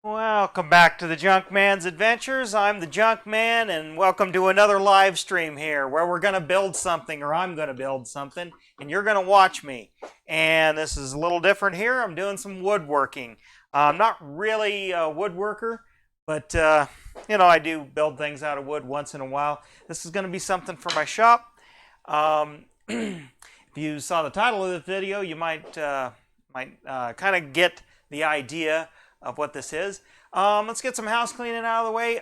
Welcome back to the Junk Man's Adventures. I'm the Junk Man, and welcome to another live stream here where we're going to build something, or I'm going to build something, and you're going to watch me. And this is a little different here. I'm doing some woodworking. I'm not really a woodworker, but I do build things out of wood once in a while. This is going to be something for my shop. If you saw the title of this video, you might kind of get the idea of what this is. Let's get some house cleaning out of the way.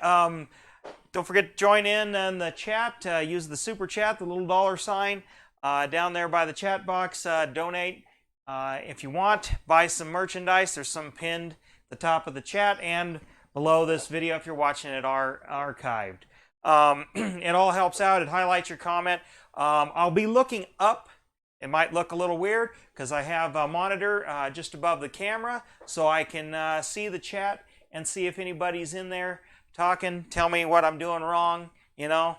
Don't forget to join in the chat. Use the super chat, the little dollar sign down there by the chat box. Donate if you want. Buy some merchandise. There's some pinned at the top of the chat and below this video if you're watching it archived. It all helps out. It highlights your comment. I'll be looking up. It might look a little weird because I have a monitor just above the camera, so I can see the chat and see if anybody's in there talking, tell me what I'm doing wrong, but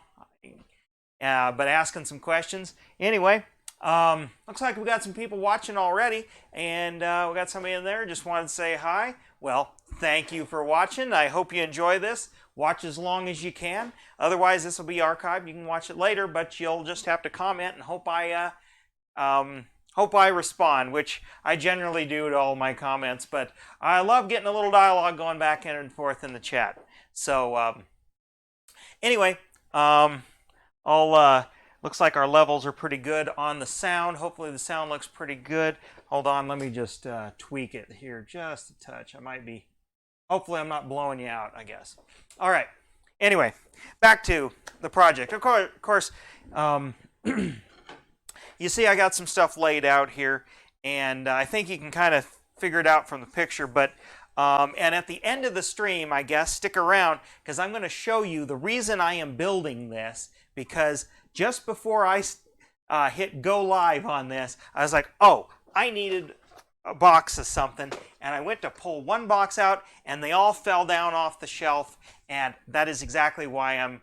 asking some questions. Anyway, looks like we got some people watching already, and we got somebody in there. Just wanted to say hi. Well, thank you for watching. I hope you enjoy this. Watch as long as you can. Otherwise, this will be archived. You can watch it later, but you'll just have to comment and hope I respond, which I generally do to all my comments, but I love getting a little dialogue going back and forth in the chat. So anyway, looks like our levels are pretty good on the sound. Hopefully the sound looks pretty good. Hold on, let me just tweak it here just a touch. Hopefully I'm not blowing you out, I guess. All right, anyway, back to the project. Of course, you see I got some stuff laid out here, and I think you can kind of figure it out from the picture, but and at the end of the stream, I guess, stick around, because I'm going to show you the reason I am building this, because just before I hit go live on this, I was like, oh, I needed a box of something, and I went to pull one box out, and they all fell down off the shelf, and that is exactly why I'm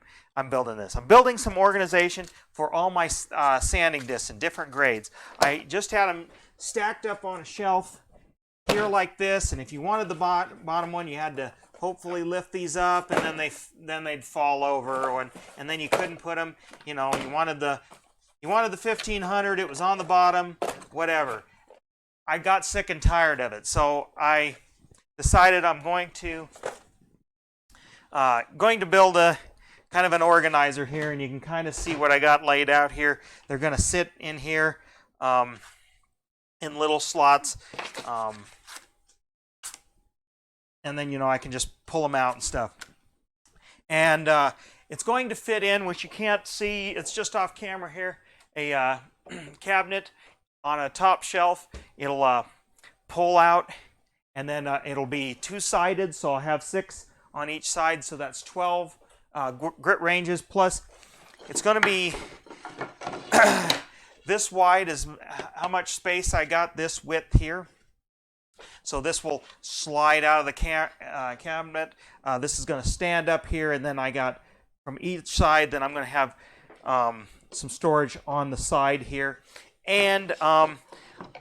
building this. I'm building some organization for all my sanding discs in different grades. I just had them stacked up on a shelf here like this, and if you wanted the bottom one, you had to hopefully lift these up, and then they'd fall over, and then you couldn't put them. You wanted the 1500. It was on the bottom, whatever. I got sick and tired of it, so I decided I'm going to build a kind of an organizer here, and you can kind of see what I got laid out here. They're going to sit in here in little slots, and then I can just pull them out and stuff. And it's going to fit in, which you can't see. It's just off camera here. A cabinet on a top shelf. It'll pull out, and then it'll be two-sided, so I'll have 6 on each side, so that's 12 grit ranges. Plus, it's going to be this wide is how much space I got this width here. So this will slide out of the cabinet. This is going to stand up here, and then I got from each side, then I'm going to have some storage on the side here. And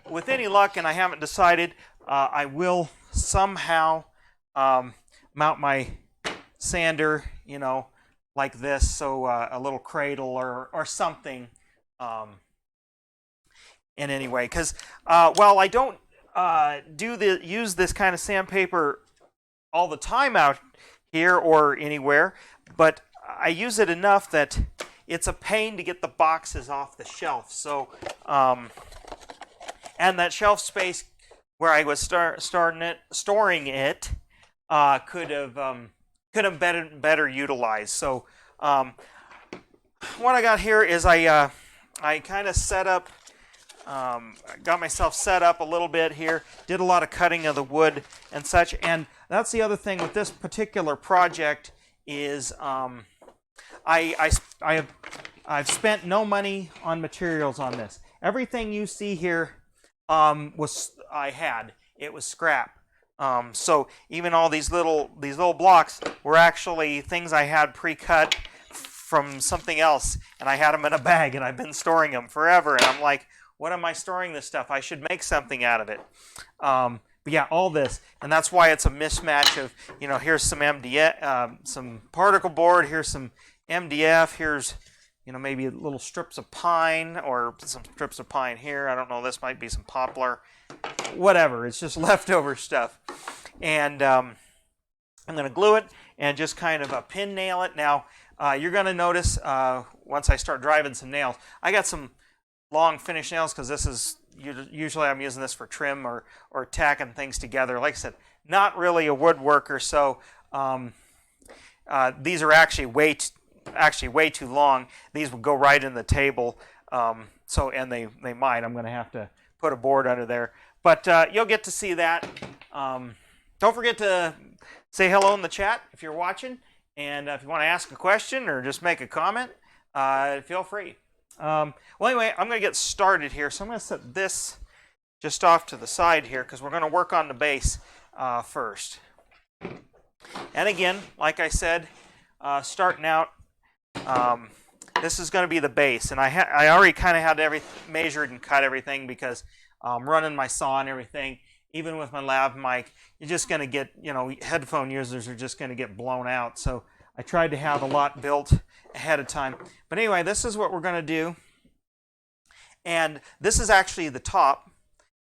with any luck, and I haven't decided, I will somehow mount my sander, like this, so a little cradle or something. In any way, because while I don't use this kind of sandpaper all the time out here or anywhere, but I use it enough that it's a pain to get the boxes off the shelf. So, and that shelf space where I was storing it could have been better utilized. So, what I got here is I kind of set up. Got myself set up a little bit here. Did a lot of cutting of the wood and such. And that's the other thing with this particular project is I've spent no money on materials on this. Everything you see here it was scrap. So even all these little blocks were actually things I had pre-cut from something else, and I had them in a bag, and I've been storing them forever. And I'm like, what am I storing this stuff? I should make something out of it. But yeah, all this, and that's why it's a mismatch of, you know, here's some MDF, some particle board, here's some MDF, here's, you know, maybe little strips of pine or some strips of pine here. I don't know, this might be some poplar, whatever. It's just leftover stuff. And I'm going to glue it and just kind of pin nail it. Now, you're going to notice once I start driving some nails, I got some long finish nails because this is, usually I'm using this for trim or tacking things together. Like I said, not really a woodworker, so these are actually way too long. These will go right in the table, and they might. I'm going to have to put a board under there, but you'll get to see that. Don't forget to say hello in the chat if you're watching, and if you want to ask a question or just make a comment, feel free. Well, anyway, I'm going to get started here. So I'm going to set this just off to the side here because we're going to work on the base first. And again, like I said, starting out, this is going to be the base. And I already kind of had everything measured and cut everything because I'm running my saw and everything. Even with my lav mic, you're just going to get, you know, headphone users are just going to get blown out. So I tried to have a lot built ahead of time. But anyway, this is what we're going to do. And this is actually the top.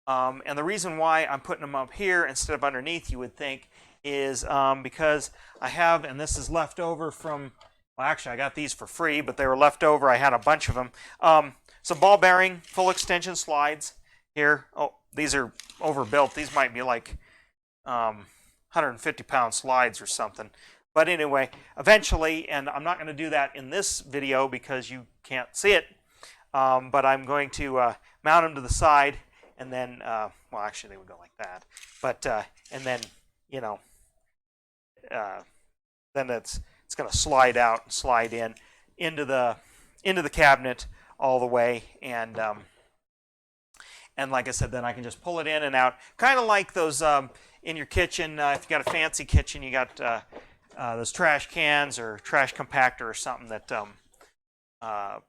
And the reason why I'm putting them up here instead of underneath, you would think, is because I have, and this is left over from, well, actually I got these for free, but they were left over. I had a bunch of them. Some ball bearing full extension slides here. Oh, these are overbuilt. These might be like 150-pound slides or something. But anyway, eventually, and I'm not going to do that in this video because you can't see it, but I'm going to mount them to the side, and then, well, actually, they would go like that. But, and then, you know, then it's going to slide out and slide into the cabinet all the way, and like I said, then I can just pull it in and out, kind of like those in your kitchen. If you got a fancy kitchen, you got those trash cans or trash compactor or something that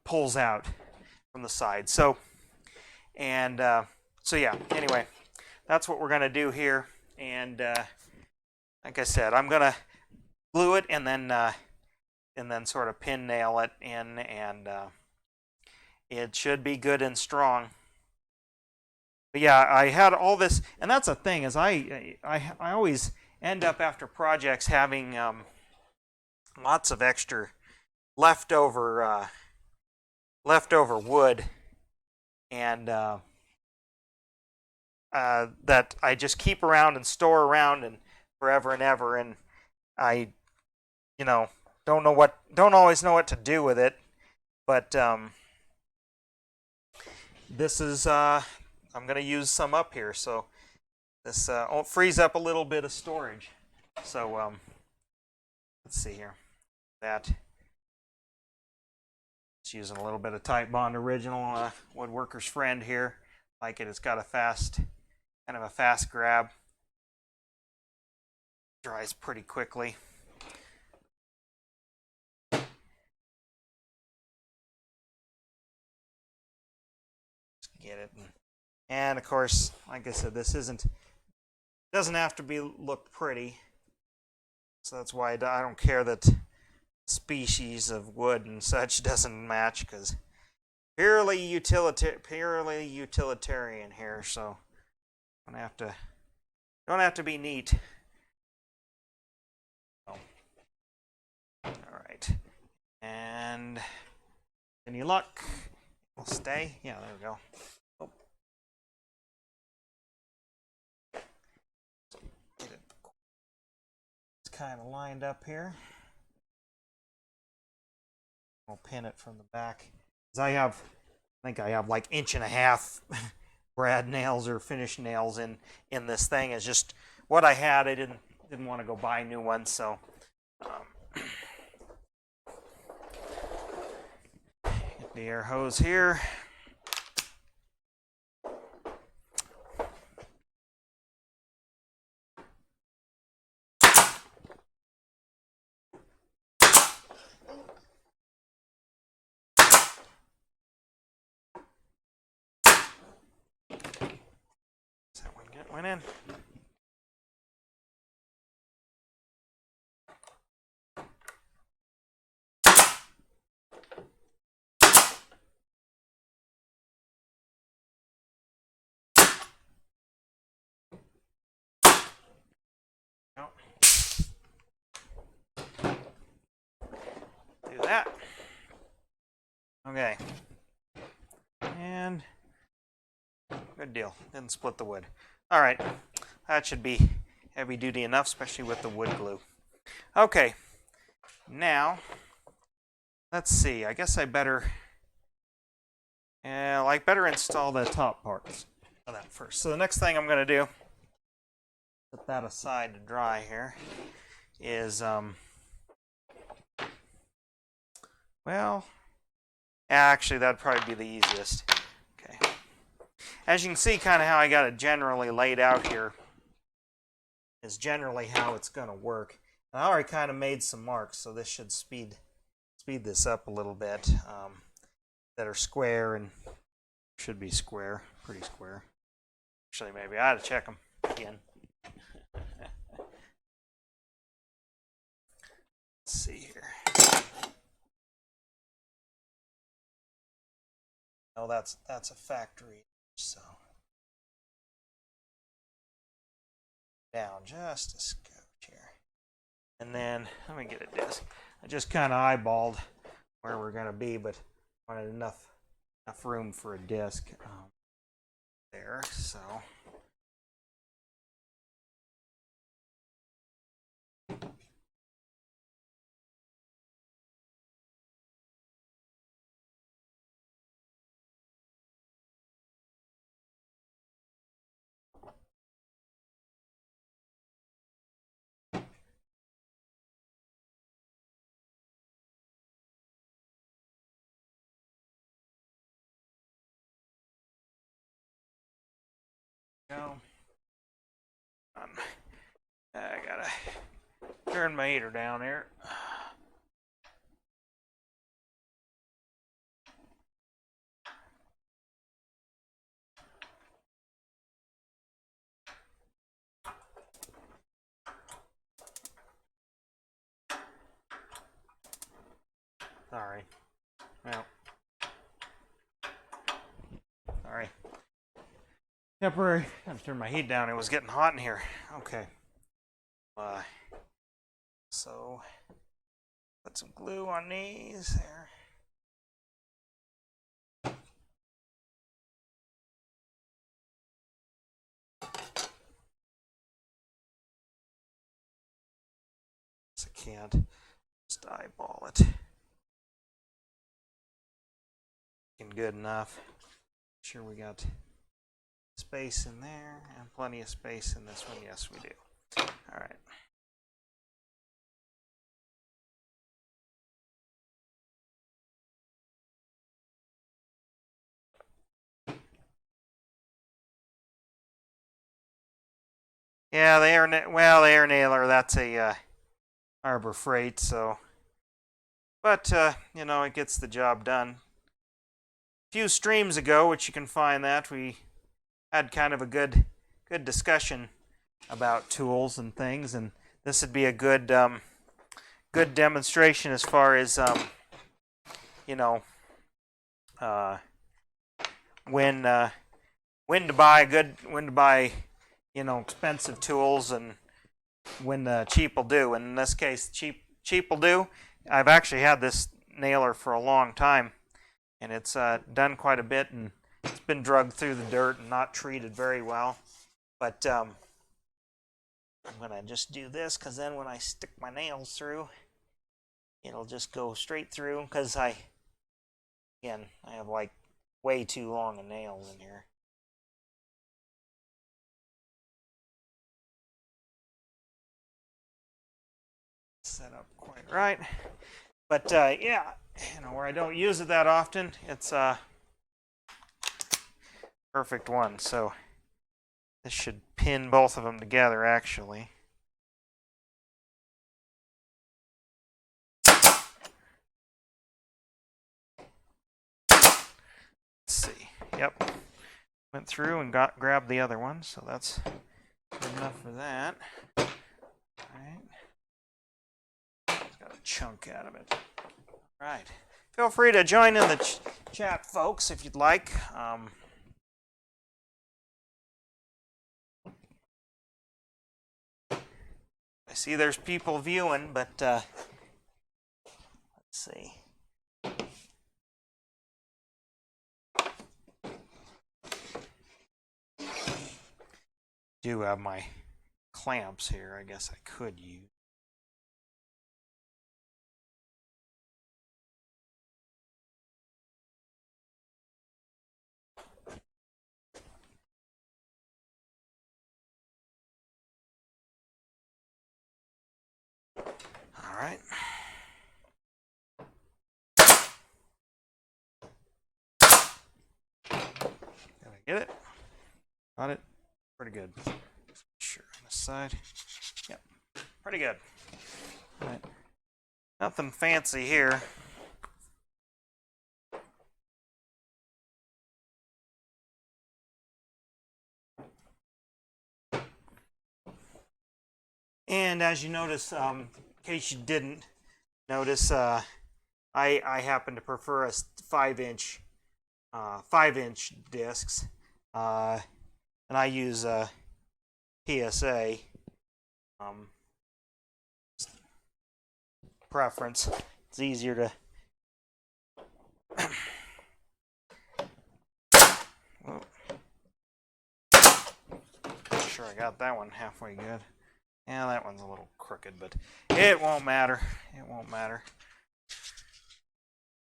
pulls out from the side. So yeah. Anyway, that's what we're gonna do here. And like I said, I'm gonna glue it and then sort of pin nail it in, and it should be good and strong. But yeah, I had all this, and that's the thing, is I always end up after projects having lots of extra leftover wood, and that I just keep around and store around and forever and ever, and I, you know, don't always know what to do with it, but this is I'm going to use some up here, so this frees up a little bit of storage. So let's see here. That it's using a little bit of Titebond Original Woodworker's Friend here. Like it, it's got a fast grab. Dries pretty quickly. Just get it. And of course, like I said, this doesn't have to look pretty, so that's why I don't care that species of wood and such doesn't match, because purely utilitarian here. So don't have to be neat. Oh. All right, and any luck, we'll stay. Yeah, there we go. Kind of lined up here. We'll pin it from the back. I think I have like 1.5 inch brad nails or finish nails in this thing. It's just what I had. I didn't want to go buy new ones, so get the air hose here. Went in. do that. Okay. And good deal. Didn't split the wood. All right. That should be heavy duty enough, especially with the wood glue. Okay. Now, let's see. I guess I better install the top parts of that first. So the next thing I'm going to do, put that aside to dry here, is well, actually that'd probably be the easiest. Okay. As you can see, kind of how I got it generally laid out here is generally how it's going to work. And I already kind of made some marks, so this should speed this up a little bit. That are square and should be square, pretty square. Actually, maybe I ought to check them again. Let's see here. Oh, that's a factory, so down just a scotch here. And then let me get a disc. I just kind of eyeballed where we're going to be, but wanted enough room for a disc there. So go. I gotta turn my heater down here. Sorry. Well, sorry. Temporary. I had to turn my heat down. It was getting hot in here. Okay. So put some glue on these there. I can't just eyeball it. Good enough. Sure we got space in there and plenty of space in this one. Yes, we do. All right. Yeah, the air nailer, that's a Harbor Freight, so but you know, it gets the job done. A few streams ago, which you can find that, we had kind of a good discussion about tools and things, and this would be a good demonstration as far as you know, when to buy you know, expensive tools and when cheap will do. And in this case, cheap will do. I've actually had this nailer for a long time, and it's done quite a bit, and it's been drugged through the dirt and not treated very well. But I'm gonna just do this, because then when I stick my nails through, it'll just go straight through, because I have like way too long of nails in here. Set up quite right, but yeah, you know, where I don't use it that often, it's a perfect one. So this should pin both of them together, actually. Let's see. Yep, went through and grabbed the other one, so that's good enough for that. All right. Got a chunk out of it. All right. Feel free to join in the chat, folks, if you'd like. I see there's people viewing, but let's see. Do have my clamps here. I guess I could use. All right. Did I get it? Got it? Pretty good. Sure, on the side. Yep, pretty good. All right. Nothing fancy here. And as you notice, in case you didn't notice, I happen to prefer a 5-inch 5-inch discs, and I use PSA preference. It's easier to sure I got that one halfway good. Yeah, that one's a little crooked, but it won't matter. It won't matter.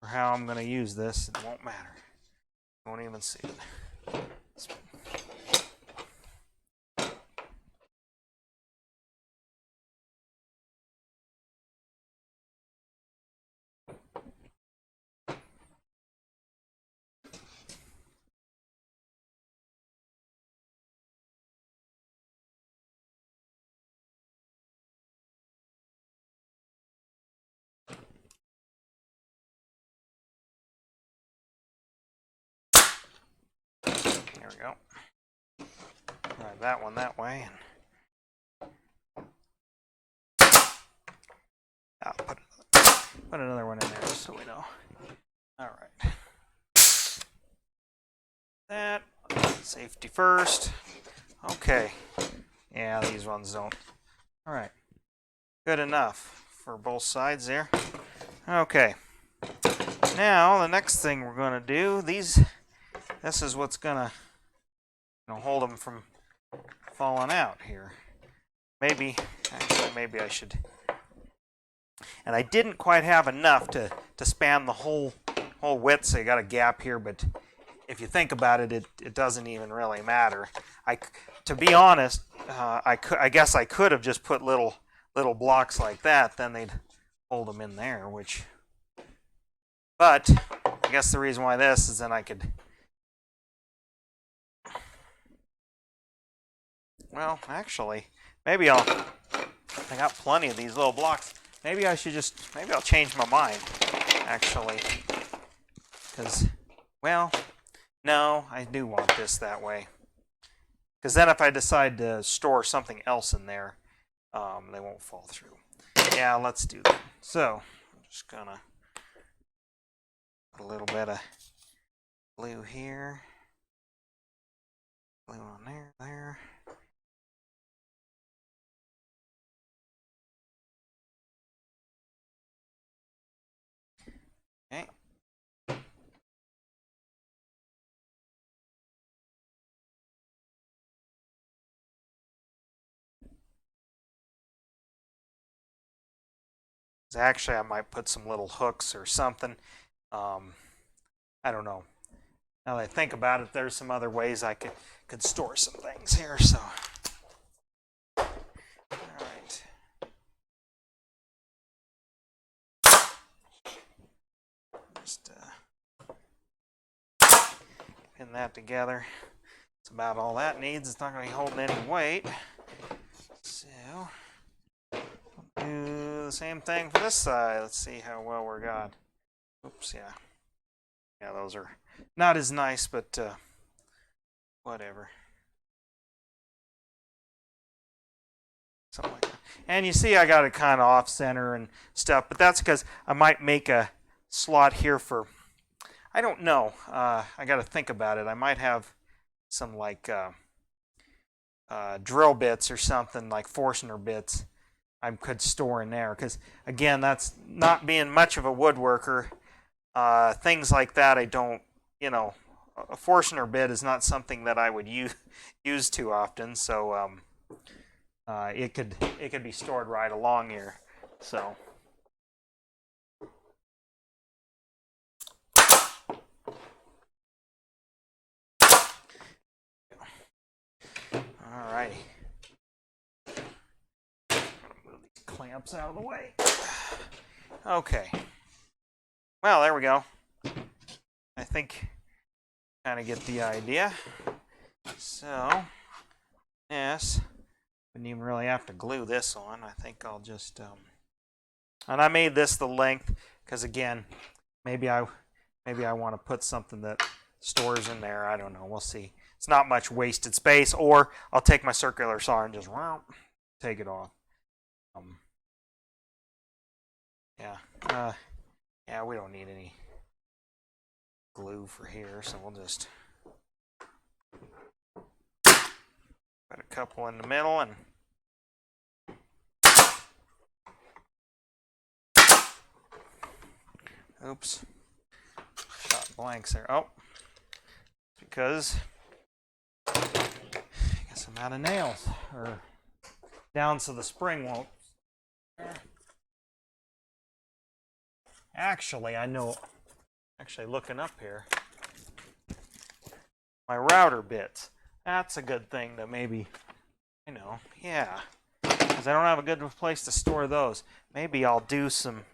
For how I'm going to use this, it won't matter. You won't even see it. There we go. Drive that one that way, and I'll put another one in there just so we know. All right. That safety first. Okay. Yeah, these ones don't. All right. Good enough for both sides there. Okay. Now the next thing we're going to do, this is what's going to hold them from falling out here. Maybe I should. And I didn't quite have enough to span the whole width, so you got a gap here, but if you think about it, it doesn't even really matter. To be honest, I guess I could have just put little blocks like that, then they'd hold them in there, but I guess the reason why this is then I could, well, actually, I got plenty of these little blocks. Maybe I'll change my mind, actually, because, well, no, I do want this that way. Because then if I decide to store something else in there, they won't fall through. Yeah, let's do that. So, I'm just gonna put a little bit of glue here, glue on there. Okay. Actually, I might put some little hooks or something. I don't know. Now that I think about it, there's some other ways I could store some things here. So, all right. Just pin that together. That's about all that needs. It's not going to be holding any weight. So, do the same thing for this side. Let's see how well we're got. Oops, yeah. Yeah, those are not as nice, but whatever. Something like that. And you see I got it kind of off center and stuff, but that's because I might make a slot here for, I don't know. I got to think about it. I might have some like drill bits or something, like Forstner bits, I could store in there. Because again, that's not being much of a woodworker. Things like that, I don't, a Forstner bit is not something that I would use too often. So it could be stored right along here. So. Alrighty. Move these clamps out of the way. Okay. Well, there we go. I think kind of get the idea. So, yes, wouldn't even really have to glue this on. I think I'll just, and I made this the length because again, maybe I want to put something that stores in there. I don't know. We'll see. It's not much wasted space, or I'll take my circular saw and just take it off. Yeah, we don't need any glue for here, so we'll just put a couple in the middle and oops, shot blanks there. Oh, because I guess I'm out of nails, or down so the spring won't. Actually, I know, looking up here, my router bits, that's a good thing to maybe, yeah, because I don't have a good place to store those. Maybe I'll do some,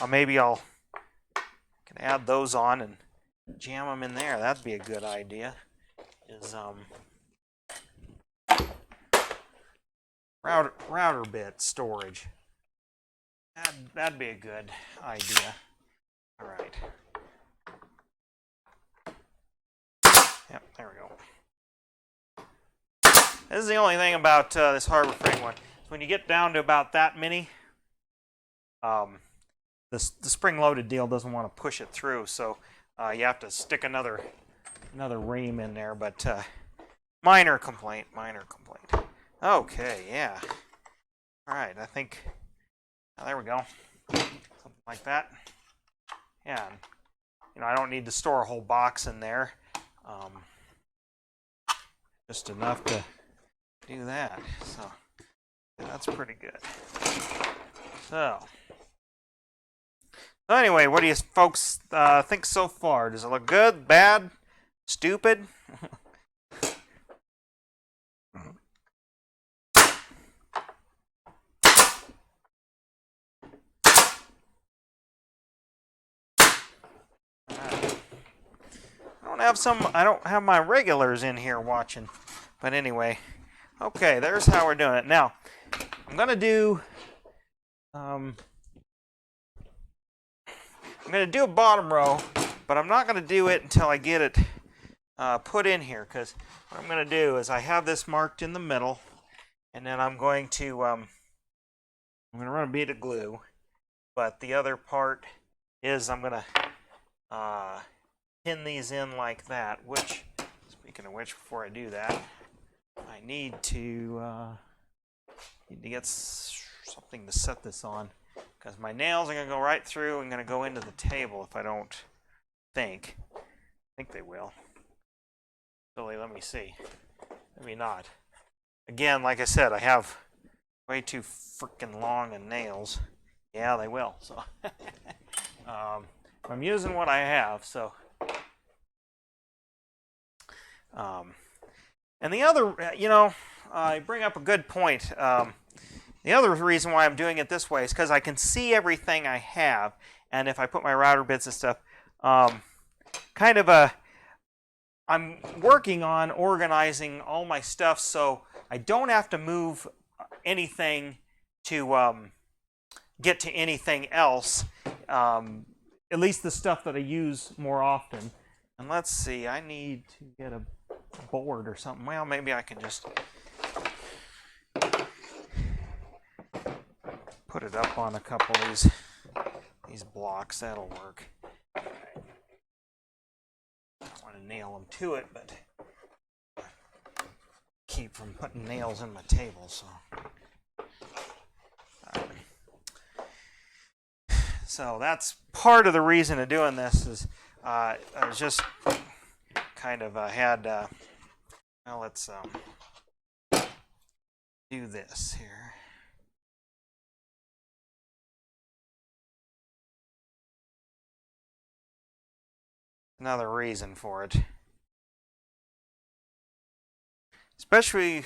maybe I'll can add those on and jam them in there. That'd be a good idea. Is router bit storage. That'd be a good idea. All right. Yep, there we go. This is the only thing about this Harbor Freight one. When you get down to about that many, the spring-loaded deal doesn't want to push it through, so you have to stick another ream in there. But minor complaint. Okay, yeah. All right, I think. There we go. Something like that. Yeah, I don't need to store a whole box in there. Just enough to do that. So yeah, that's pretty good. So anyway, what do you folks think so far? Does it look good, bad, stupid? I don't have my regulars in here watching, but anyway, okay, there's how we're doing it. Now, I'm gonna do a bottom row, but I'm not gonna do it until I get it put in here, because what I'm gonna do is I have this marked in the middle, and then I'm going to run a bead of glue, but the other part is I'm gonna pin these in like that, which, speaking of which, before I do that, I need to get something to set this on, because my nails are going to go right through and going to go into the table if I don't think. I think they will. So let me see. Maybe not. Again, like I said, I have way too freaking long in nails. Yeah, they will. So I'm using what I have, so. And the other, I bring up a good point. The other reason why I'm doing it this way is because I can see everything I have, and if I put my router bits and stuff, I'm working on organizing all my stuff so I don't have to move anything to get to anything else, at least the stuff that I use more often. And let's see, I need to get a board or something. Well, maybe I can just put it up on a couple of these blocks. That'll work. I don't want to nail them to it, but keep from putting nails in my table. So So that's part of the reason of doing this is I was just kind of had, well, let's do this here. Another reason for it. Especially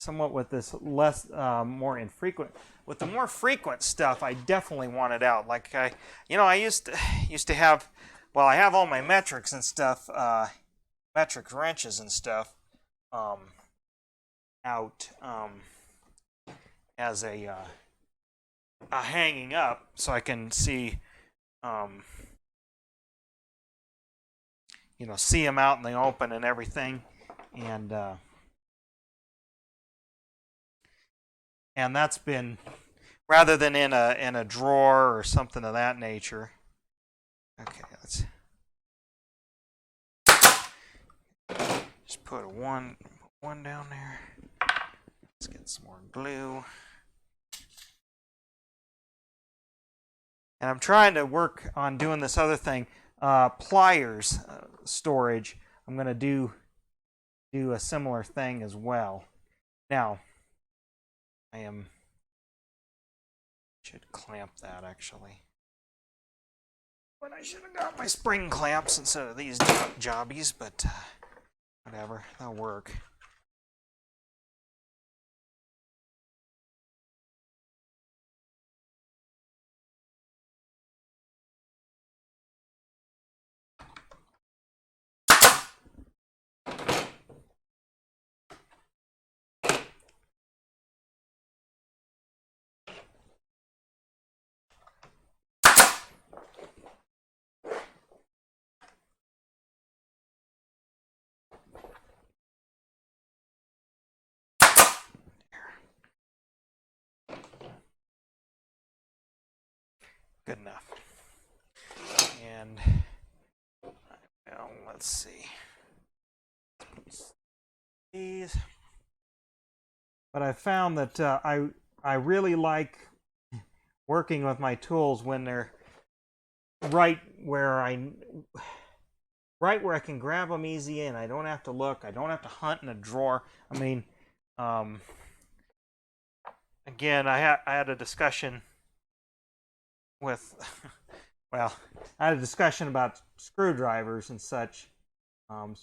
somewhat with this less, more infrequent. With the more frequent stuff, I definitely want it out. Like I used to have, well, I have all my metrics and stuff, metric wrenches and stuff, out as a hanging up, so I can see, see them out in the open and everything, and that's been rather than in a drawer or something of that nature. Okay, let's just put one down there. Let's get some more glue. And I'm trying to work on doing this other thing, pliers storage. I'm going to do a similar thing as well. Now, should clamp that actually. But I should have got my spring clamps instead of these jobbies, but whatever, that'll work. Good enough. And well, let's see. These. But I found that I really like working with my tools when they're right where I can grab them easy, and I don't have to look. I don't have to hunt in a drawer. I mean, again, I had a discussion with, well, I had a discussion about screwdrivers and such on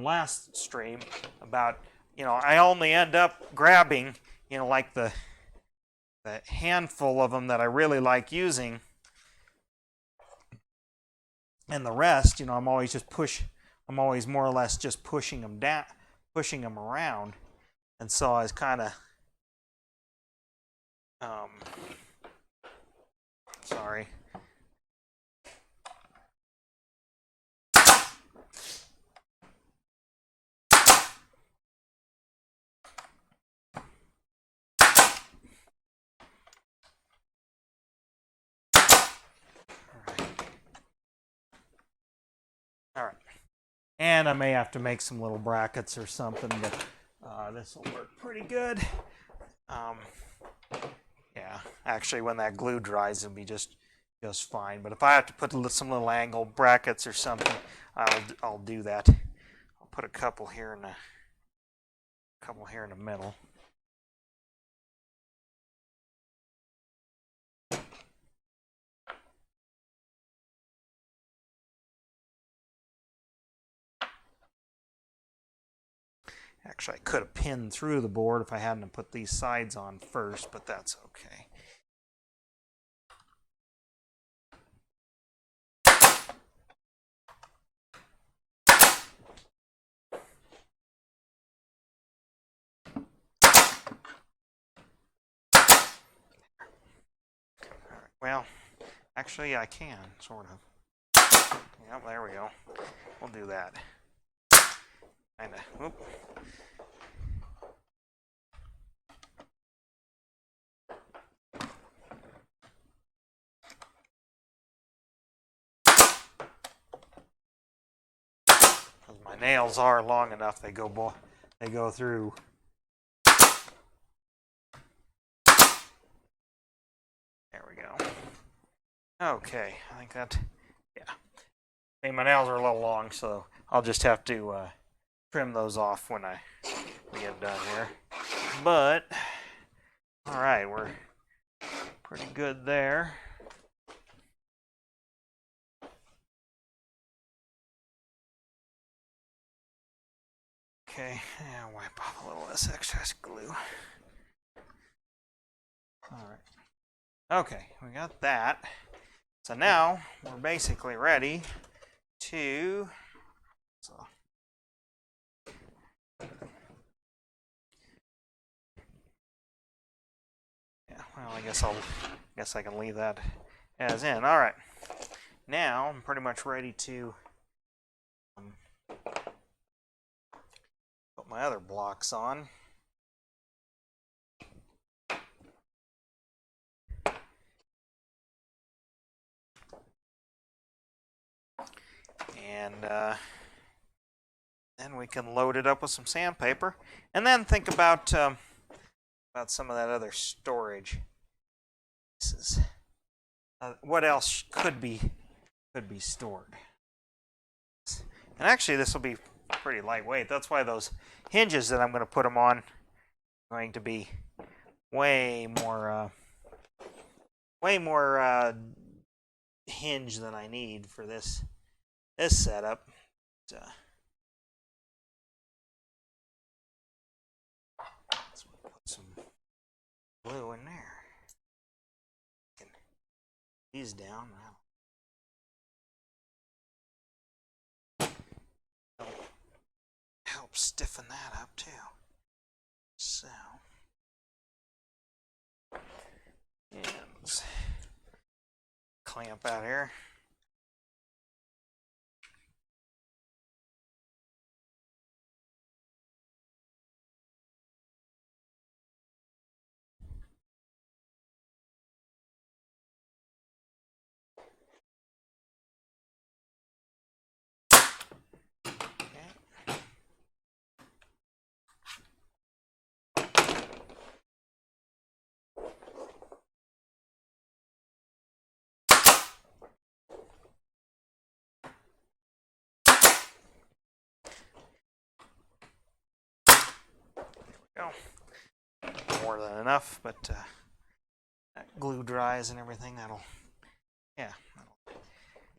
last stream about, I only end up grabbing, like the handful of them that I really like using, and the rest, I'm always more or less just pushing them down, pushing them around, and so I was kind of, sorry. All right. And I may have to make some little brackets or something, but this will work pretty good. Yeah, actually, when that glue dries, it'll be just fine. But if I have to put some little angle brackets or something, I'll do that. I'll put a couple here in the middle. Actually, I could have pinned through the board if I hadn't put these sides on first, but that's okay. Well, actually, I can, sort of. Yep, there we go. We'll do that. Kinda. Whoop. My nails are long enough; they go through. There we go. Okay, I think that, yeah. Hey, my nails are a little long, so I'll just have to trim those off when we get done here. But, all right, we're pretty good there. Okay, and wipe off a little of this excess glue. All right. Okay, we got that. So now we're basically ready to. So, yeah, well, I guess I can leave that as in. All right. Now I'm pretty much ready to put my other blocks on. And then we can load it up with some sandpaper, and then think about some of that other storage. This is what else could be stored. And actually, this will be pretty lightweight. That's why those hinges that I'm going to put them on are going to be way more hinge than I need for this setup. Let's put some glue in there. Get these down. That'll help stiffen that up too. So, and let's clamp out here. Go. More than enough, but that glue dries and everything. That'll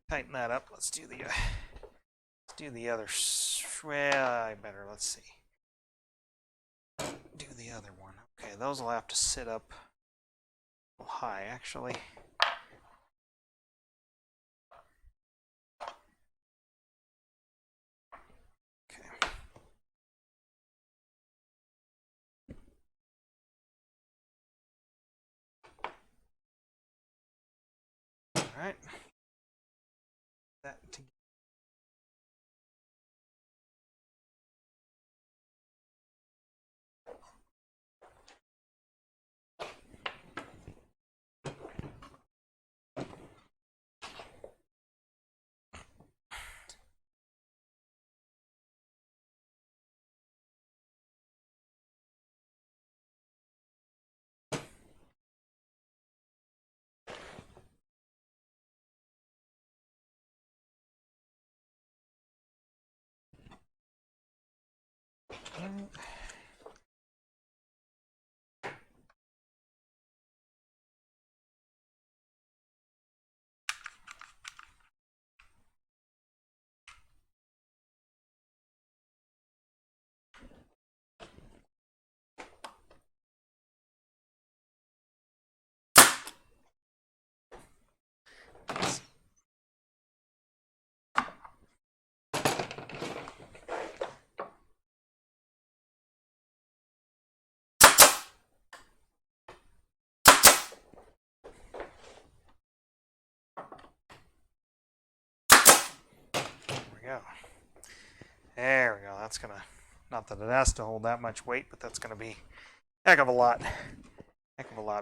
tighten that up. Let's do the other. Well, let's see. Do the other one. Okay, those will have to sit up a little high, actually. Okay. All right. That together. Go. There we go. That's gonna, not that it has to hold that much weight, but that's gonna be a heck of a lot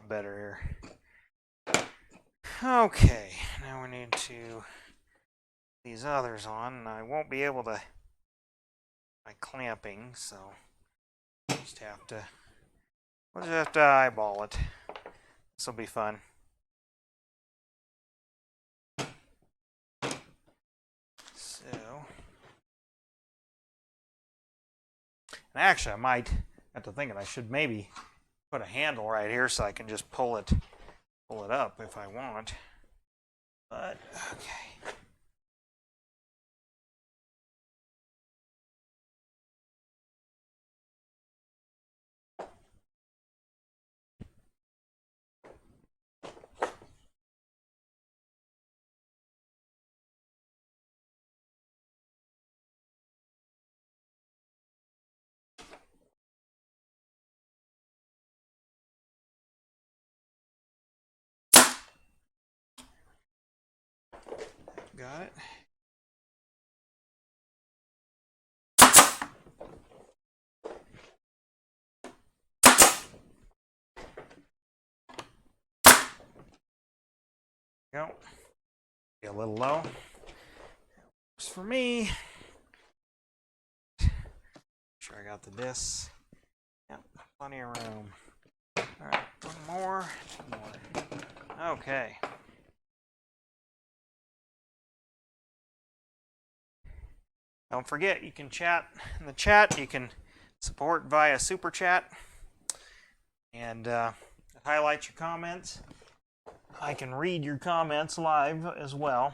better here. Okay, now we need to put these others on, and I won't be able to by clamping, so we'll just have to eyeball it. This will be fun. And actually, I might have to think I should maybe put a handle right here so I can just pull it up if I want. But okay. Got it. Go. Be a little low. Works for me. Sure I got the discs. Yep, plenty of room. All right, one more, two more. Okay. Don't forget, you can chat in the chat. You can support via Super Chat. And highlight your comments. I can read your comments live as well.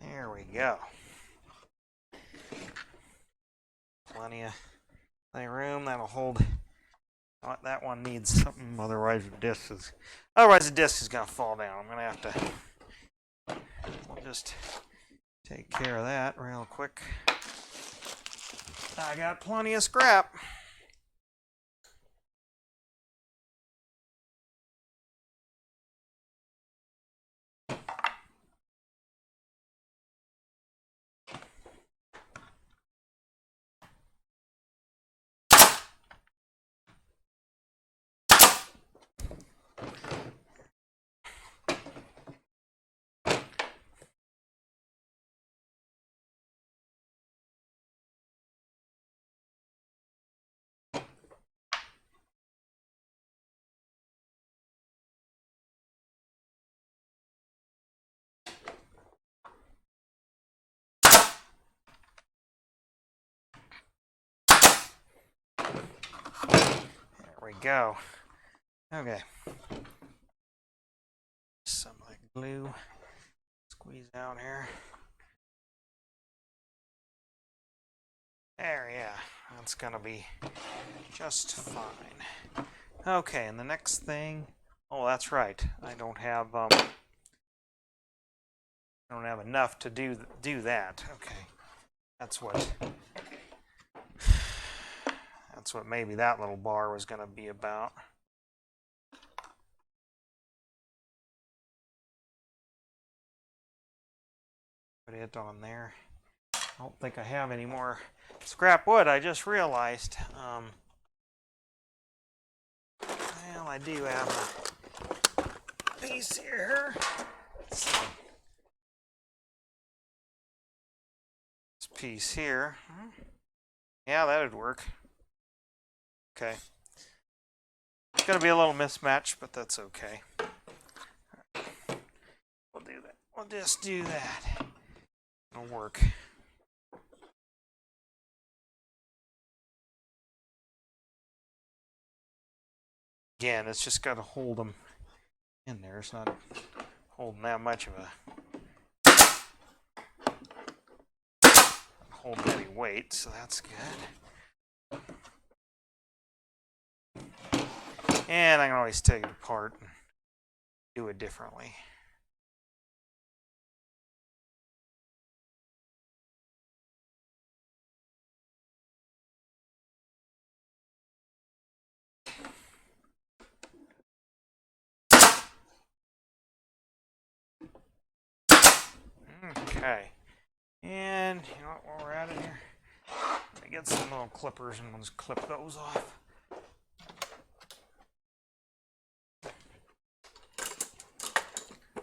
There we go. Plenty of room. That'll hold. That one needs something, otherwise the disc is gonna fall down. I'm gonna have to. We'll just take care of that real quick. I got plenty of scrap. There we go. Okay. Some like glue. Squeeze down here. There, yeah. That's gonna be just fine. Okay, and the next thing. Oh, that's right. I don't have enough to do that. Okay. That's what maybe that little bar was going to be about. Put it on there. I don't think I have any more scrap wood. I just realized. Well, I do have a piece here. Let's see. This piece here. Yeah, that would work. Okay. It's going to be a little mismatched, but that's okay. We'll do that. We'll just do that. It'll work. Again, it's just got to hold them in there. It's not holding that much of a holding any weight, so that's good. And I can always take it apart and do it differently. Okay. And you know what, while we're at it here, I get some little clippers and we'll just clip those off.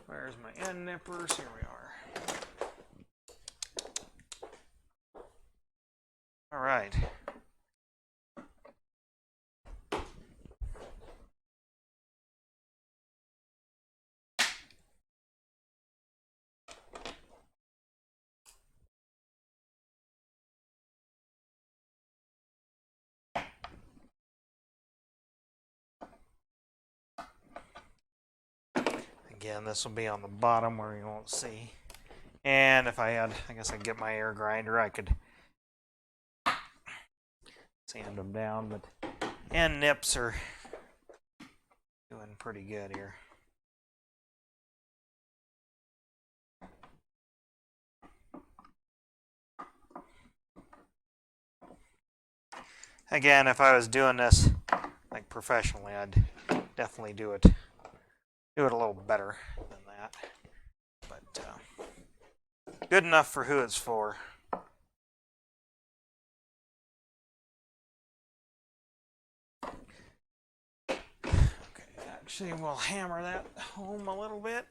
Where's my end nippers? Here we are. All right. Again, this will be on the bottom where you won't see. And if I had, I guess I could get my air grinder, I could sand them down, but end nips are doing pretty good here. Again, if I was doing this like professionally, I'd definitely do it a little better than that. But good enough for who it's for. Okay, actually we'll hammer that home a little bit.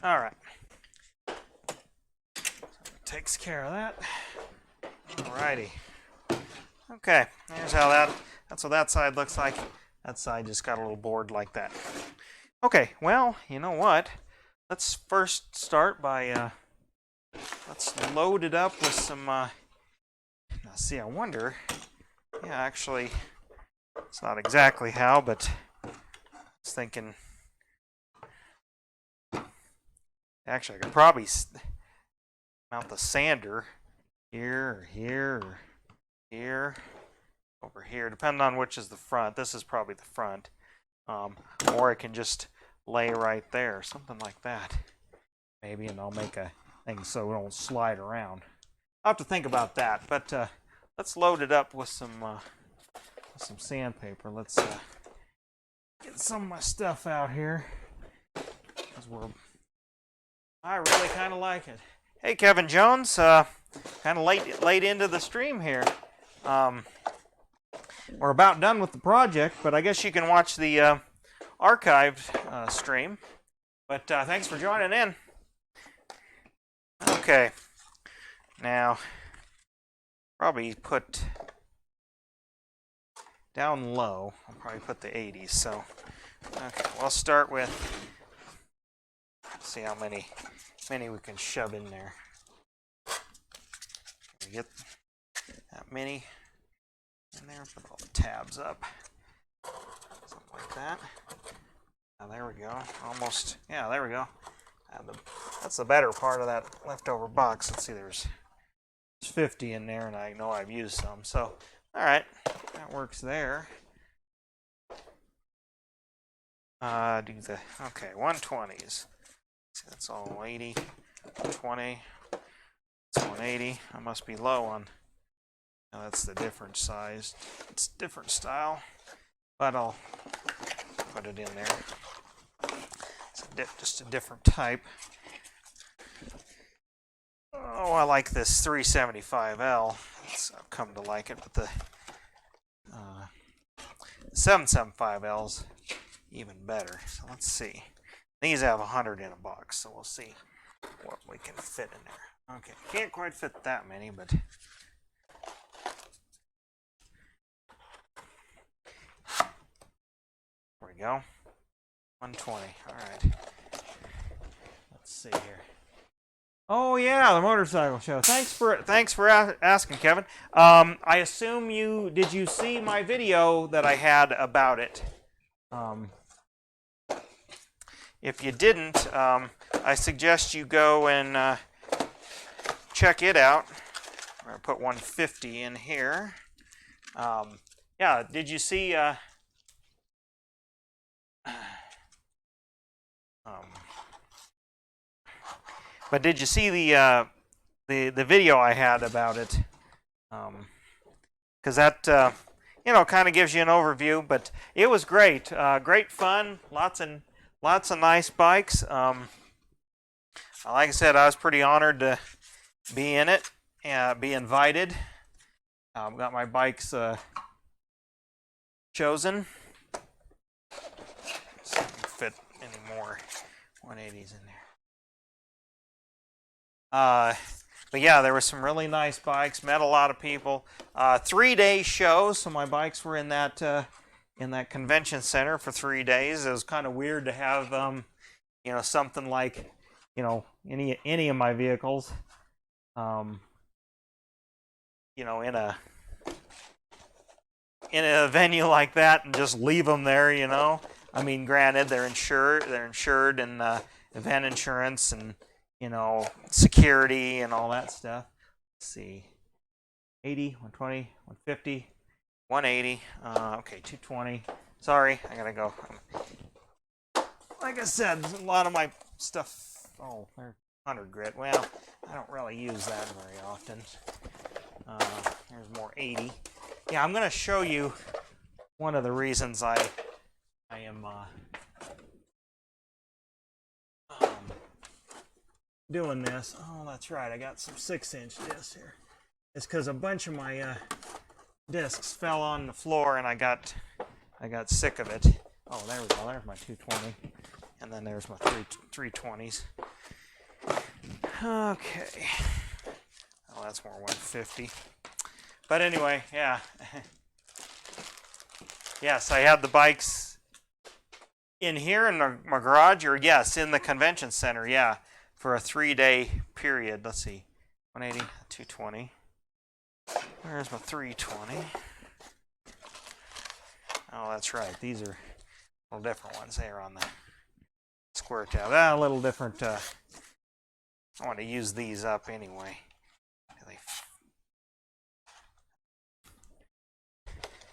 All right, so that takes care of that. All righty. Okay, here's how that's what that side looks like. That side just got a little board like that. Okay, well, you know what? Let's first start by let's load it up with some. Now, see, I wonder. Yeah, actually, it's not exactly how, but I was thinking. Actually, I could probably mount the sander here, or here, or here, over here, depending on which is the front. This is probably the front. Or I can just lay right there, something like that. Maybe, and I'll make a thing so it don't slide around. I'll have to think about that, but let's load it up with some sandpaper. Let's get some of my stuff out here, because I really kind of like it. Hey, Kevin Jones, kind of late into the stream here. We're about done with the project, but I guess you can watch the archived stream. But thanks for joining in. Okay, now probably put down low. I'll probably put the 80s. So, okay, we'll start with. See how many we can shove in there. Can we get that many in there? Put all the tabs up. Something like that. Now there we go. Almost. Yeah, there we go. That's the better part of that leftover box. Let's see, there's 50 in there, and I know I've used some. So, all right, that works there. Okay, 120s. See, that's all 80, 120, it's 180. I must be low on. Now that's the different size. It's different style, but I'll put it in there. It's just a different type. Oh, I like this 375L. I've come to like it, but the 775L's even better. So let's see. These have 100 in a box, so we'll see what we can fit in there. Okay, can't quite fit that many, but there we go. 120. All right. Let's see here. Oh yeah, the motorcycle show. Thanks for asking, Kevin. I assume did you see my video that I had about it? If you didn't, I suggest you go and check it out. I'm going to put 150 in here. Yeah, did you see But did you see the video I had about it? Because that kind of gives you an overview. But it was great, great fun, lots of nice bikes. Like I said, I was pretty honored to be in it, be invited. Got my bikes chosen. Let's see if I can fit any more 180s in there. But yeah, there were some really nice bikes. Met a lot of people. 3-day show, so my bikes were in that convention center for 3 days. It was kind of weird to have something like any of my vehicles in a venue like that and just leave them there. I mean, granted, they're insured and event insurance and security and all that stuff. Let's see, 80, 120, 150, 180. Okay, 220. Sorry, I gotta go. Like I said, a lot of my stuff. Oh, there's 100 grit. Well, I don't really use that very often. There's more 80. Yeah, I'm gonna show you one of the reasons I am doing this. Oh, that's right. I got some 6-inch discs here. It's because a bunch of my discs fell on the floor, and I got sick of it. Oh, there we go. There's my 220, and then there's my 320s. Okay. Oh, that's more 150. But anyway, yeah. Yes, I had the bikes in here in my garage, or yes, in the convention center. Yeah. For a 3-day period. Let's see, 180, 220. Where's my 320? Oh, that's right. These are a little different ones. They are on the square tab. A little different. I want to use these up anyway.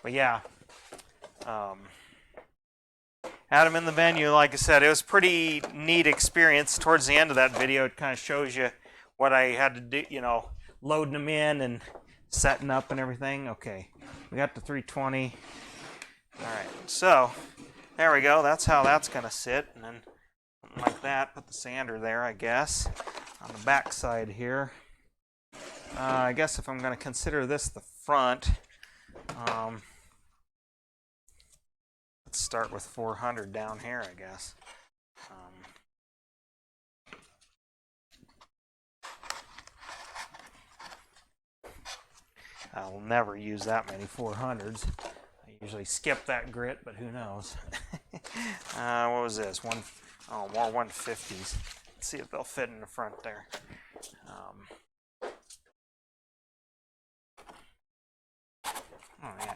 But yeah, had them in the venue. Like I said, it was a pretty neat experience. Towards the end of that video, it kind of shows you what I had to do, loading them in and setting up and everything. Okay, we got the 320. All right, so there we go. That's how that's going to sit. And then something like that, put the sander there, I guess, on the back side here. I guess if I'm going to consider this the front, let's start with 400 down here, I guess. I'll never use that many 400s. I usually skip that grit, but who knows? What was this? More 150s. Let's see if they'll fit in the front there. Oh, yeah.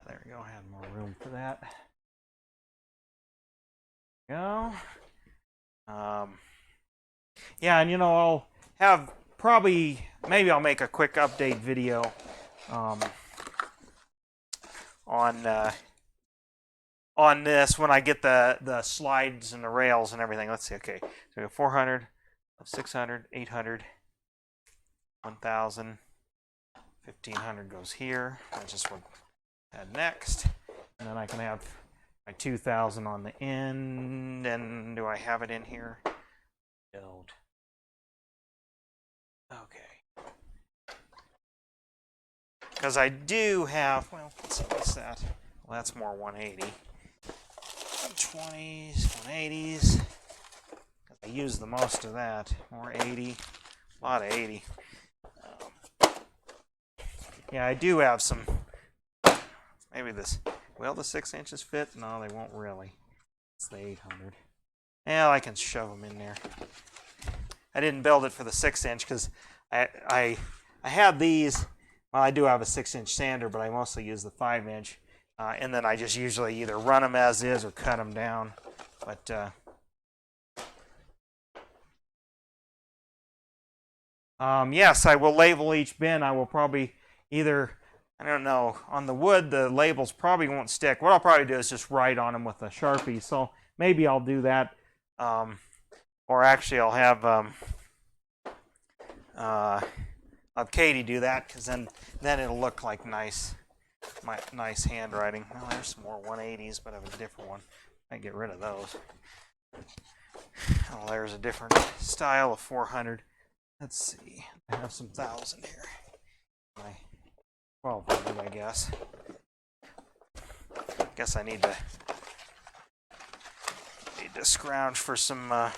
There we go. I had more room for that. Go. Yeah, and I'll have maybe I'll make a quick update video on this when I get the slides and the rails and everything. Let's see. Okay, so we got 400, 600, 800, 1,000, 1,500 goes here. That's just what I had next, and then I can have my 2,000 on the end. And do I have it in here? Don't. Okay. Because I do have, well, let's see, what's that? Well, that's more 180. 120s, 180s. I use the most of that. More 80. A lot of 80. Yeah, I do have some. Maybe this. Will the 6 inches fit? No, they won't really. It's the 800. Yeah, I can shove them in there. I didn't build it for the 6-inch because I had these. Well, I do have a 6-inch sander, but I mostly use the 5-inch. And then I just usually either run them as is or cut them down. But yes, I will label each bin. I will probably either, I don't know, on the wood the labels probably won't stick. What I'll probably do is just write on them with a Sharpie. So maybe I'll do that. Or actually, I'll have Katie do that, because then it'll look like nice handwriting. Well, there's some more 180s, but I have a different one. I get rid of those. Oh, there's a different style of 400. Let's see. I have some 1,000 here. My 1,200, I guess. Guess I need to scrounge for some. Yeah,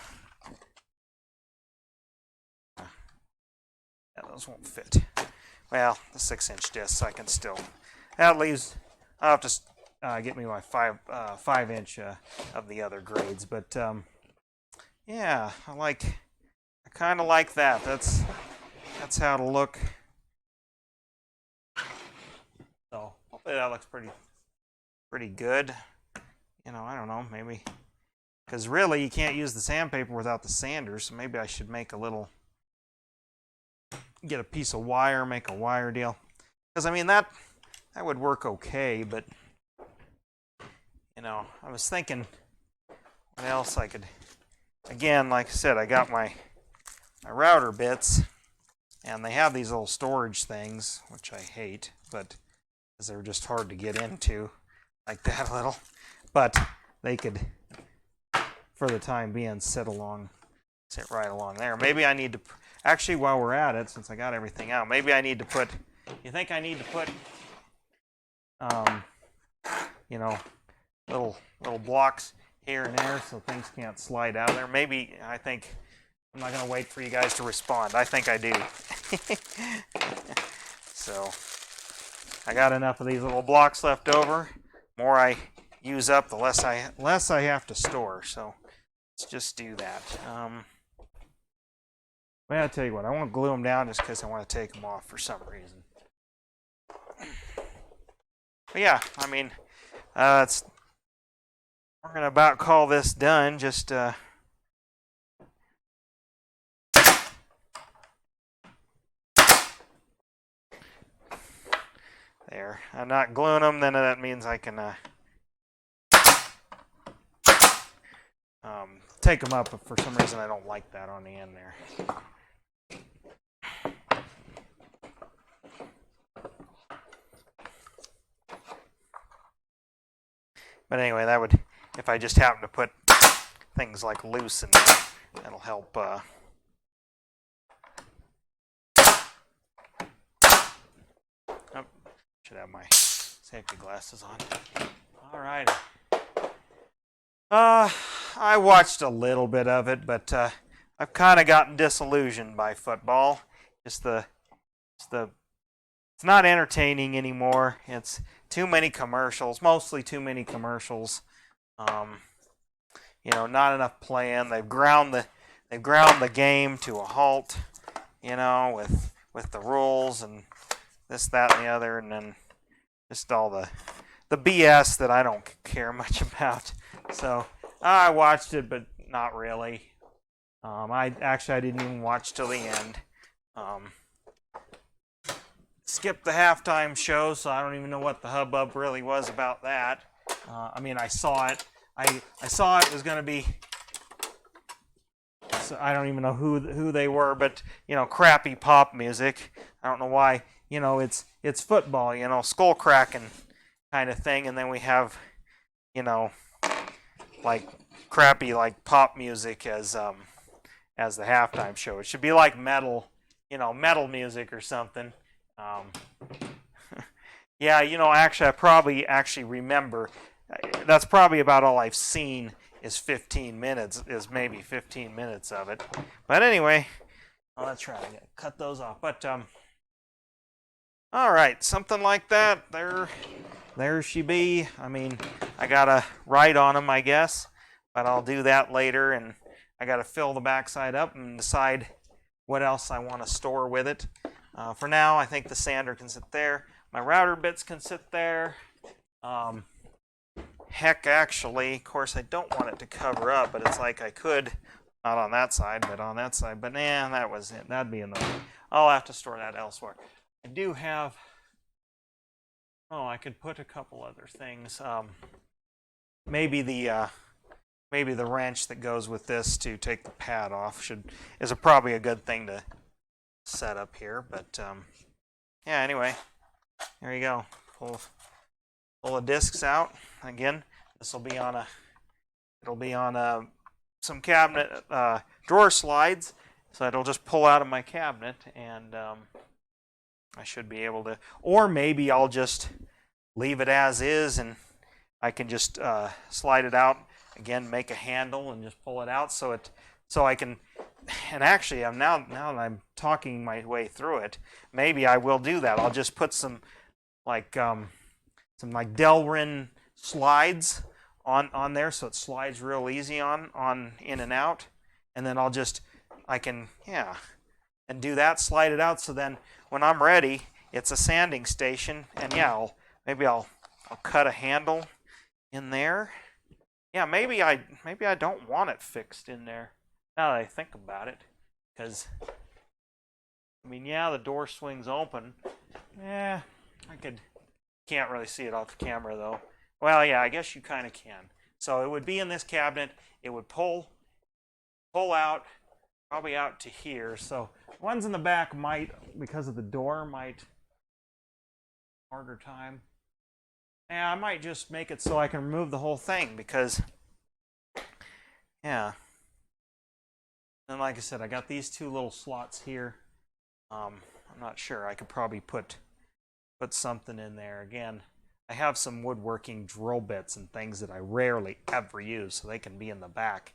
those won't fit. Well, the 6-inch discs I can still. That leaves. I'll have to get me my 5-inch of the other grades, but yeah, I kind of like that. That's how it'll look. So hopefully that looks pretty good. You know, I don't know, maybe, because really you can't use the sandpaper without the sander, so maybe I should make get a piece of wire, make a wire deal. Because I mean that would work okay, but you know, I was thinking what else I could. Again, like I said, I got my router bits, and they have these little storage things, which I hate, but because they're just hard to get into, like that little. But they could, for the time being, sit right along there. Maybe I need to, actually, while we're at it, since I got everything out, maybe I need to put. You think I need to put, you know, little blocks here and there so things can't slide out of there? Maybe. I think I'm not going to wait for you guys to respond. I think I do. So I got enough of these little blocks left over. The more I use up, the less I have to store. So let's just do that. Well, I'll tell you what. I won't glue them down just because I want to take them off for some reason. But yeah, I mean, we're gonna about call this done. Just there. I'm not gluing them. Then that means I can take them up. But for some reason, I don't like that on the end there. But anyway, that would, if I just happen to put things like loose in there, that'll help. Oh, should have my safety glasses on. All right. I watched a little bit of it, but I've kind of gotten disillusioned by football. It's not entertaining anymore. It's too many commercials, mostly too many commercials. You know, not enough playing. They've ground the game to a halt. You know, with the rules and this, that, and the other, and then just all the BS that I don't care much about. So I watched it, but not really. I didn't even watch till the end. Skipped the halftime show, so I don't even know what the hubbub really was about that. I mean, I saw it. I saw it was going to be. So I don't even know who they were, but you know, crappy pop music. I don't know why. You know, it's football. You know, skull cracking kind of thing, and then we have, you know, like crappy like pop music as the halftime show. It should be like metal, you know, metal music or something. Yeah, you know, actually, I probably remember. That's probably about all I've seen is 15 minutes, is maybe 15 minutes of it. But anyway, let's try to cut those off. But all right, something like that. There she be. I mean, I gotta write on them, I guess, but I'll do that later, and I gotta fill the backside up and decide what else I want to store with it. For now, I think the sander can sit there. My router bits can sit there. Heck, actually, of course, I don't want it to cover up, but it's like I could, not on that side, but on that side. But nah, that was it. That'd be annoying. I'll have to store that elsewhere. I do have. Oh, I could put a couple other things. Maybe the maybe the wrench that goes with this to take the pad off is probably a good thing to set up here. But yeah, anyway, there you go. Pull the discs out again. This will be on some cabinet drawer slides, so it'll just pull out of my cabinet, and I should be able to. Or maybe I'll just leave it as is, and I can just slide it out again, make a handle, and just pull it out so I can. And actually, now that I'm talking my way through it, maybe I will do that. I'll just put some like Delrin slides on there, so it slides real easy on in and out, and then I can and do that, slide it out, so then when I'm ready, it's a sanding station, and yeah, maybe I'll cut a handle in there. Yeah, maybe I don't want it fixed in there now that I think about it, because I mean, yeah, the door swings open. Yeah, can't really see it off the camera though. Well, yeah, I guess you kind of can. So it would be in this cabinet. It would pull out, probably out to here. So ones in the back might, because of the door, might harder time. Yeah, I might just make it so I can remove the whole thing because, yeah. And like I said, I got these two little slots here. I'm not sure. I could probably put something in there again. I have some woodworking drill bits and things that I rarely ever use, so they can be in the back,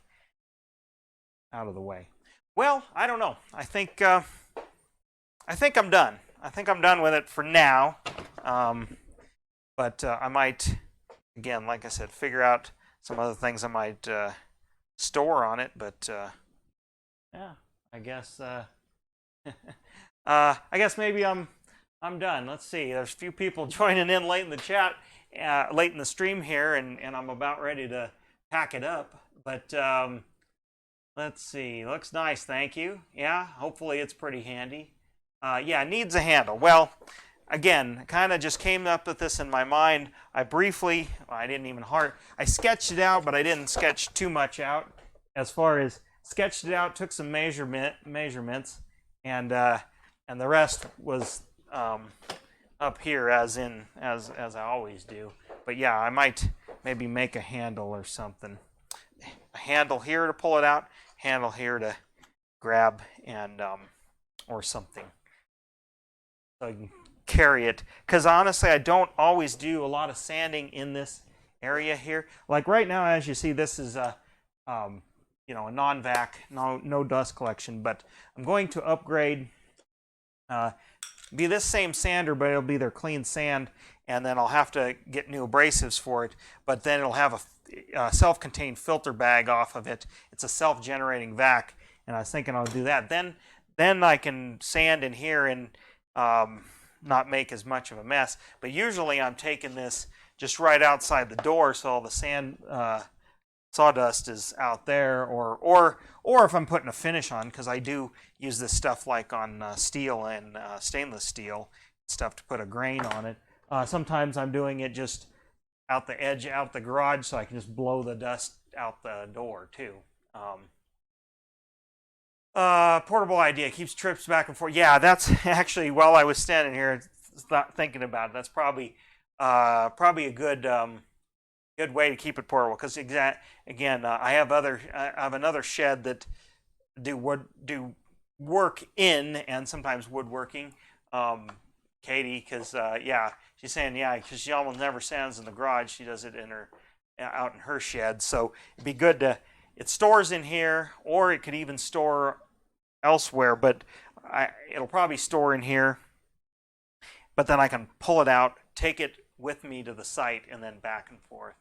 out of the way. Well, I don't know. I think I'm done. I think I'm done with it for now. But I might, again, like I said, figure out some other things I might store on it. But yeah, I guess maybe I'm done. Let's see. There's a few people joining in late in the chat, late in the stream here, and I'm about ready to pack it up. But let's see. Looks nice, thank you. Yeah, hopefully it's pretty handy. Yeah, it needs a handle. Well, again, kind of just came up with this in my mind. I sketched it out, but I didn't sketch too much out. As far as sketched it out, took some measurements, and the rest was up here as I always do. But yeah, I might maybe make a handle or something. A handle here to pull it out, handle here to grab, and or something, so you can carry it. Because honestly, I don't always do a lot of sanding in this area here. Like right now, as you see, this is a a non-vac, no dust collection. But I'm going to upgrade. Be this same sander, but it'll be their clean sand, and then I'll have to get new abrasives for it. But then it'll have a self-contained filter bag off of it. It's a self-generating vac, and I was thinking I'll do that. Then I can sand in here and not make as much of a mess. But usually I'm taking this just right outside the door, so all the sawdust is out there, or if I'm putting a finish on, because I do use this stuff like on steel and stainless steel stuff to put a grain on it. Sometimes I'm doing it just out the edge, out the garage, so I can just blow the dust out the door too. Portable idea, keeps trips back and forth. Yeah, that's actually, while I was standing here thinking about it, that's probably a good way to keep it portable. Because again, I have another shed that do work in, and sometimes woodworking. Katie, because yeah, she's saying because she almost never sands in the garage. She does it out in her shed. So it'd be good to. It stores in here, or it could even store elsewhere. But it'll probably store in here. But then I can pull it out, take it with me to the site, and then back and forth.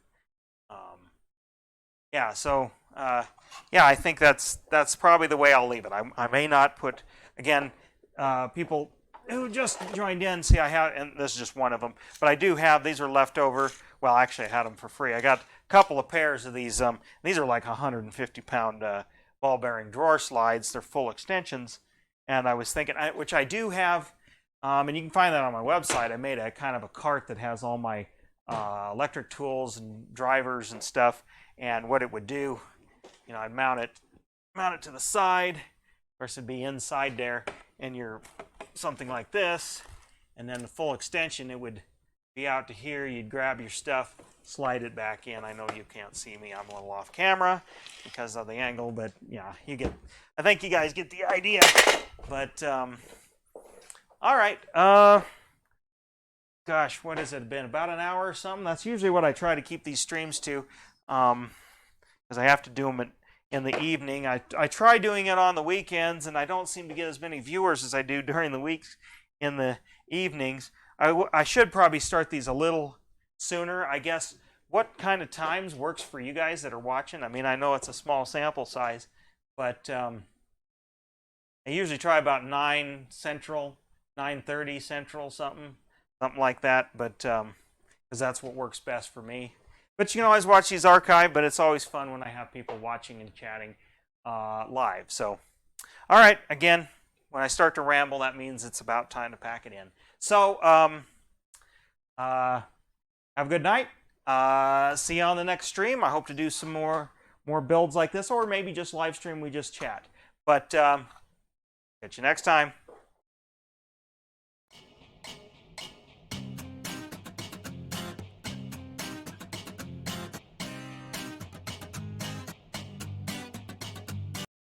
Yeah, so yeah, I think that's probably the way I'll leave it. I may not put, again, people who just joined in, see I have, and this is just one of them, but I do have, these are leftover. Well, actually I had them for free. I got a couple of pairs of these. These are like 150-pound ball bearing drawer slides. They're full extensions, and I was thinking, which I do have, and you can find that on my website. I made a kind of a cart that has all my electric tools and drivers and stuff, And what it would do, you know, I'd mount it to the side. Of course, it'd be inside there, and you're something like this, and then the full extension, it would be out to here. You'd grab your stuff, slide it back in. I know you can't see me. I'm a little off camera because of the angle, but yeah, I think you guys get the idea. But all right. Gosh, what has it been? About an hour or something? That's usually what I try to keep these streams to, because I have to do them in the evening. I try doing it on the weekends, and I don't seem to get as many viewers as I do during the weeks in the evenings. I should probably start these a little sooner. I guess, what kind of times works for you guys that are watching? I mean, I know it's a small sample size, but I usually try about 9 Central, 9:30 Central, something like that, but because that's what works best for me. But you can always watch these archived, but it's always fun when I have people watching and chatting live. So, all right, again, when I start to ramble, that means it's about time to pack it in. So, have a good night. See you on the next stream. I hope to do some more builds like this, or maybe just live stream, we just chat. But catch you next time.